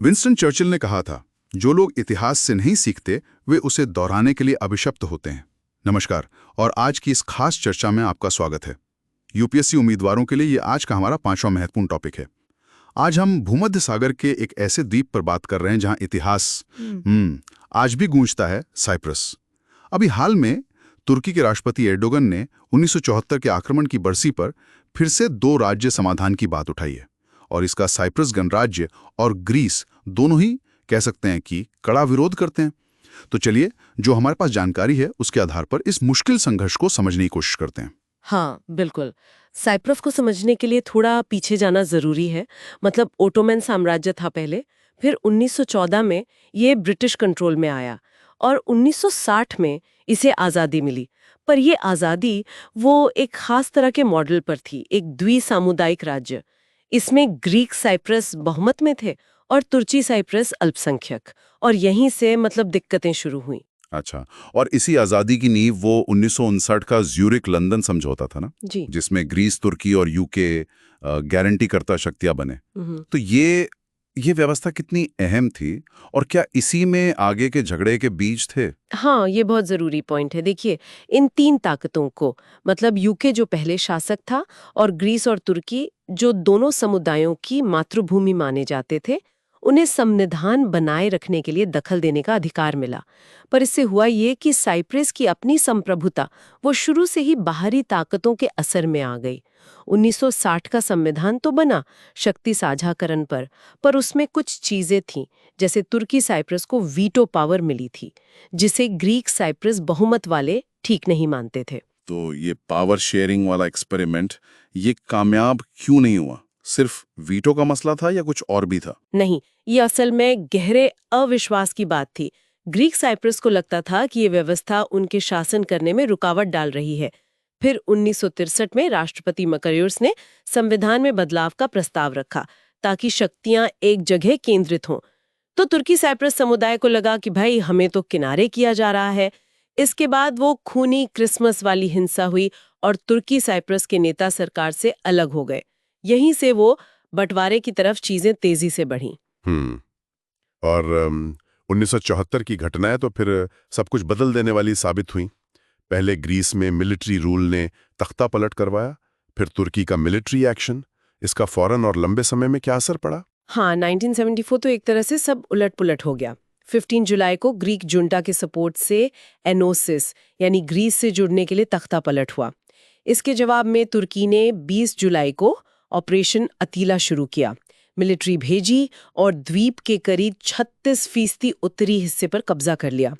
Winston Churchill ने कहा था, जो लोग इतिहास से नहीं सीखते वे उसे दोहराने के लिए अभिशप्त होते हैं। नमस्कार, और आज की इस खास चर्चा में आपका स्वागत है। यूपीएससी उम्मीदवारों के लिए ये आज का हमारा 5वां महत्वपूर्ण टॉपिक है। आज हम भूमध्य सागर के एक ऐसे द्वीप पर बात कर रहे हैं जहां इतिहास आज भी गूंजता है, साइप्रस। अभी हाल में तुर्की के राष्ट्रपति एर्डोगन ने 1974 के आक्रमण की बरसी पर फिर से 2 राज्य समाधान की बात उठाई है, और इसका साइप्रस गणराज्य और ग्रीस दोनों ही कह सकते हैं कि कड़ा विरोध करते हैं। तो चलिए, जो हमारे पास जानकारी है उसके आधार पर इस मुश्किल संघर्ष को समझने की कोशिश करते हैं। हाँ, बिल्कुल। साइप्रस को समझने के लिए थोड़ा पीछे जाना जरूरी है। मतलब ओटोमन साम्राज्य था पहले, फिर 1914 में ये ब्रिटिश कंट्रोल में आया और 1960 में इसे आज़ादी मिली। पर ये आज़ादी वो एक खास तरह के मॉडल पर थी, एक द्विसामुदायिक राज्य। इसमें ग्रीक साइप्रस बहुमत में थे और तुर्की साइप्रस अल्पसंख्यक, और यहीं से मतलब दिक्कतें शुरू हुई। अच्छा, और इसी आज़ादी की नींव वो 1959 का ज्यूरिक लंदन समझौता था ना, जी। जिसमें ग्रीस, तुर्की और यूके गारंटी करता शक्तियां बने। तो ये व्यवस्था कितनी अहम थी, और क्या इसी में आगे के झगड़े के बीज थे? हाँ, ये बहुत जरूरी पॉइंट है। देखिए, इन 3 ताकतों को, मतलब यूके जो पहले शासक था और ग्रीस और तुर्की जो दोनों समुदायों की मातृभूमि माने जाते थे, उन्हें संविधान बनाए रखने के लिए दखल देने का अधिकार मिला। पर इससे हुआ ये कि साइप्रस की अपनी संप्रभुता वो शुरू से ही बाहरी ताकतों के असर में आ गई। 1960 का संविधान तो बना शक्ति साझाकरण पर उसमें कुछ चीजें थीं, जैसे तुर्की साइप्रस को वीटो पावर मिली थी, जिसे ग्रीक साइप्रस बहुमत वाले ठीक नहीं मानते थे। तो ये पावर शेयरिंग वाला एक्सपेरिमेंट ये कामयाब क्यों नहीं हुआ? सिर्फ वीटो का मसला था या कुछ और भी था? नहीं, ये असल में गहरे अविश्वास की बात थी। ग्रीक साइप्रस को लगता था कि ये व्यवस्था उनके शासन करने में रुकावट डाल रही है। फिर 1963 में राष्ट्रपति मकरियोस ने संविधान में बदलाव का प्रस्ताव रखा ताकि शक्तियां एक जगह केंद्रित हों। तो तुर्की साइप्रस समुदाय को लगा कि भाई हमें तो किनारे किया जा रहा है। इसके बाद वो खूनी क्रिसमस वाली हिंसा हुई और तुर्की साइप्रस के नेता सरकार से अलग हो गए। यहीं से वो बंटवारे की तरफ चीजें तेजी से बढ़ीं। और 1974 की घटनाएं तो फिर सब कुछ बदल देने वाली साबित हुई। पहले ग्रीस में मिलिट्री रूल ने तख्ता पलट करवाया, फिर तुर्की का मिलिट्री एक्शन। इसका फौरन और लंबे समय में क्या असर पड़ा? हाँ, 1974 तो एक तरह से सब उलट-पुलट हो गया। 15 जुलाई को ग्रीक जुंटा के सपोर्ट से एनोसिस यानी ग्रीस से जुड़ने के लिए तख्ता पलट हुआ। इसके जवाब में तुर्की ने 20 जुलाई को ऑपरेशन अतीला शुरू किया, मिलिट्री भेजी और द्वीप के करीब 36% उत्तरी हिस्से पर कब्जा कर लिया।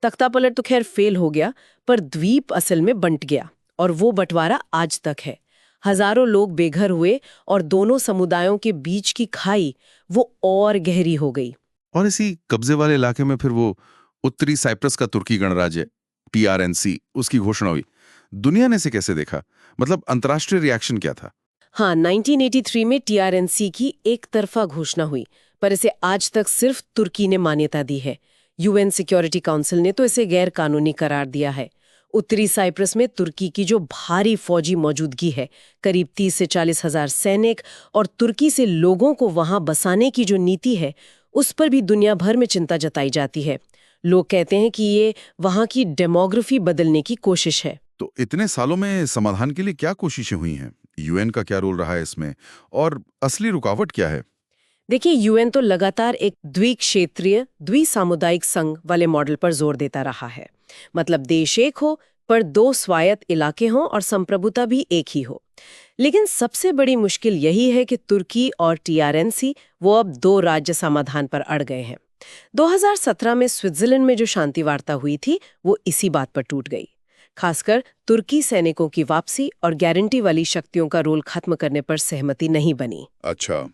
तख्ता पलट तो खैर फेल हो गया, पर द्वीप असल में बंट गया, और वो बंटवारा आज तक है। हजारों लोग बेघर हुए और दोनों समुदायों के बीच की खाई वो और गहरी हो गई। और इसी कब्जे वाले इलाके में फिर वो उत्तरी साइप्रस का तुर्की गणराज्य TRNC उसकी घोषणा हुई। दुनिया ने इसे कैसे देखा? मतलब अंतर्राष्ट्रीय रिएक्शन क्या था? हाँ, 1983 में TRNC की एक तरफा घोषणा हुई, पर इसे आज तक सिर्फ तुर्की ने मान्यता दी है। UN सिक्योरिटी काउंसिल ने तो इसे गैर कानूनी करार दिया है। उत्तरी साइप्रस में तुर्की की जो भारी फौजी मौजूदगी है, करीब 30 से 40 हजार सैनिक, और तुर्की से लोगों को वहां बसाने की जो नीति है, उस पर भी दुनिया भर में चिंता जताई जाती है। लोग कहते हैं कि ये वहां की डेमोग्राफी बदलने की कोशिश है। तो इतने सालों में समाधान के लिए क्या कोशिशें हुई हैं? UN का क्या रोल रहा है इसमें, और असली रुकावट क्या है? देखिए, UN तो लगातार एक द्विक्षेत्रीय द्विसामुदायिक संघ वाले मॉडल पर जोर देता रहा है। मतलब देश एक हो, पर 2 स्वायत्त इलाके हों और संप्रभुता भी एक ही हो। लेकिन सबसे बड़ी मुश्किल यही है कि तुर्की और TRNC वो अब 2 राज्य समाधान पर अड़ गए हैं। 2017 में स्विट्जरलैंड में जो शांति वार्ता हुई थी, वो इसी बात पर टूट गई। खासकर तुर्की सैनिकों की वापसी और गारंटी वाली शक्तियों का रोल खत्म करने पर सहमति नहीं बनी। अच्छा,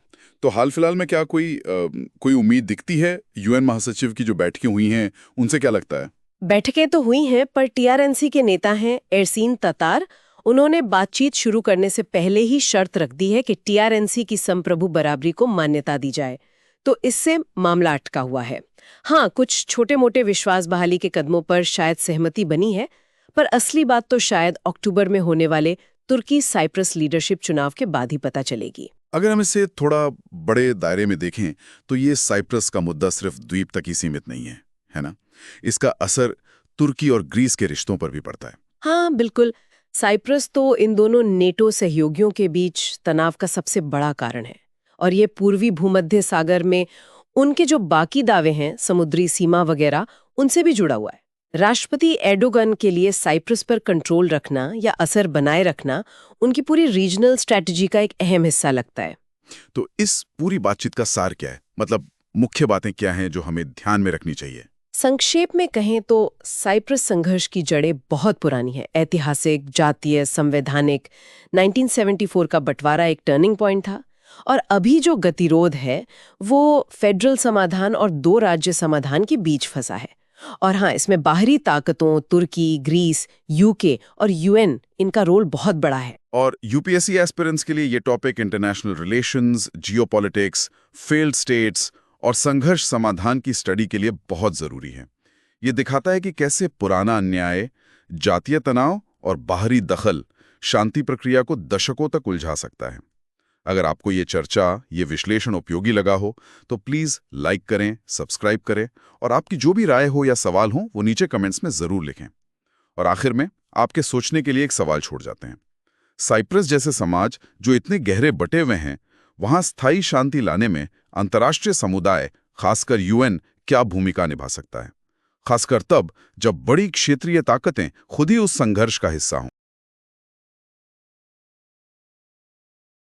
तो हाल फिलहाल में क्या कोई उम्मीद दिखती है? UN महासचिव की जो बैठकें हुई हैं, उनसे क्या लगता है? बैठकें तो हुई हैं, पर TRNC के नेता हैं एरसीन ततार। उन्होंने बातचीत शुरू करने से पहले ही शर्त रख दी है कि TRNC की संप्रभु बराबरी को मान्यता दी जाए। तो इससे मामला अटका हुआ है। हाँ, कुछ छोटे मोटे विश्वास बहाली के कदमों पर शायद सहमति बनी है, पर असली बात तो शायद अक्टूबर में होने वाले तुर्की साइप्रस लीडरशिप चुनाव के बाद ही पता चलेगी। अगर हम इसे थोड़ा बड़े दायरे में देखें तो ये साइप्रस का मुद्दा सिर्फ द्वीप तक ही सीमित नहीं है ना? इसका असर तुर्की और ग्रीस के रिश्तों पर भी पड़ता है। हाँ, बिल्कुल। साइप्रस तो इन दोनों नेटो सहयोगियों के बीच तनाव का सबसे बड़ा कारण है और ये पूर्वी भूमध्य सागर में उनके जो बाकी दावे हैं, समुद्री सीमा वगैरह, उनसे भी जुड़ा हुआ है। राष्ट्रपति एर्डोगन के लिए साइप्रस पर कंट्रोल रखना या असर बनाए रखना उनकी पूरी रीजनल स्ट्रैटेजी का एक अहम हिस्सा लगता है। तो इस पूरी बातचीत का सार क्या है? मतलब मुख्य बातें क्या हैं जो हमें ध्यान में रखनी चाहिए? संक्षेप में कहें तो साइप्रस संघर्ष की जड़ें बहुत पुरानी है। ऐतिहासिक, जातीय, संवैधानिक 1974 का बंटवारा एक टर्निंग पॉइंट था और अभी जो गतिरोध है वो फेडरल समाधान और दो राज्य समाधान के बीच फंसा है। और हाँ, इसमें बाहरी ताकतों तुर्की, ग्रीस, यूके और यूएन, इनका रोल बहुत बड़ा है। और यूपीएससी एस्पिरेंट्स के लिए ये topic international relations, geopolitics, failed states और संघर्ष समाधान की स्टडी के लिए बहुत जरूरी है। ये दिखाता है कि कैसे पुराना अन्याय, जातीय तनाव और बाहरी दखल शांति प्रक्रिया को दशकों तक उलझा सकता है। अगर आपको ये चर्चा, ये विश्लेषण उपयोगी लगा हो तो प्लीज लाइक करें, सब्सक्राइब करें और आपकी जो भी राय हो या सवाल हो वो नीचे कमेंट्स में जरूर लिखें। और आखिर में आपके सोचने के लिए एक सवाल छोड़ जाते हैं। साइप्रस जैसे समाज जो इतने गहरे बटे हुए हैं, वहां स्थायी शांति लाने में अंतर्राष्ट्रीय समुदाय, खासकर यूएन, क्या भूमिका निभा सकता है? खासकर तब जब बड़ी क्षेत्रीय ताकतें खुद ही उस संघर्ष का हिस्सा हों।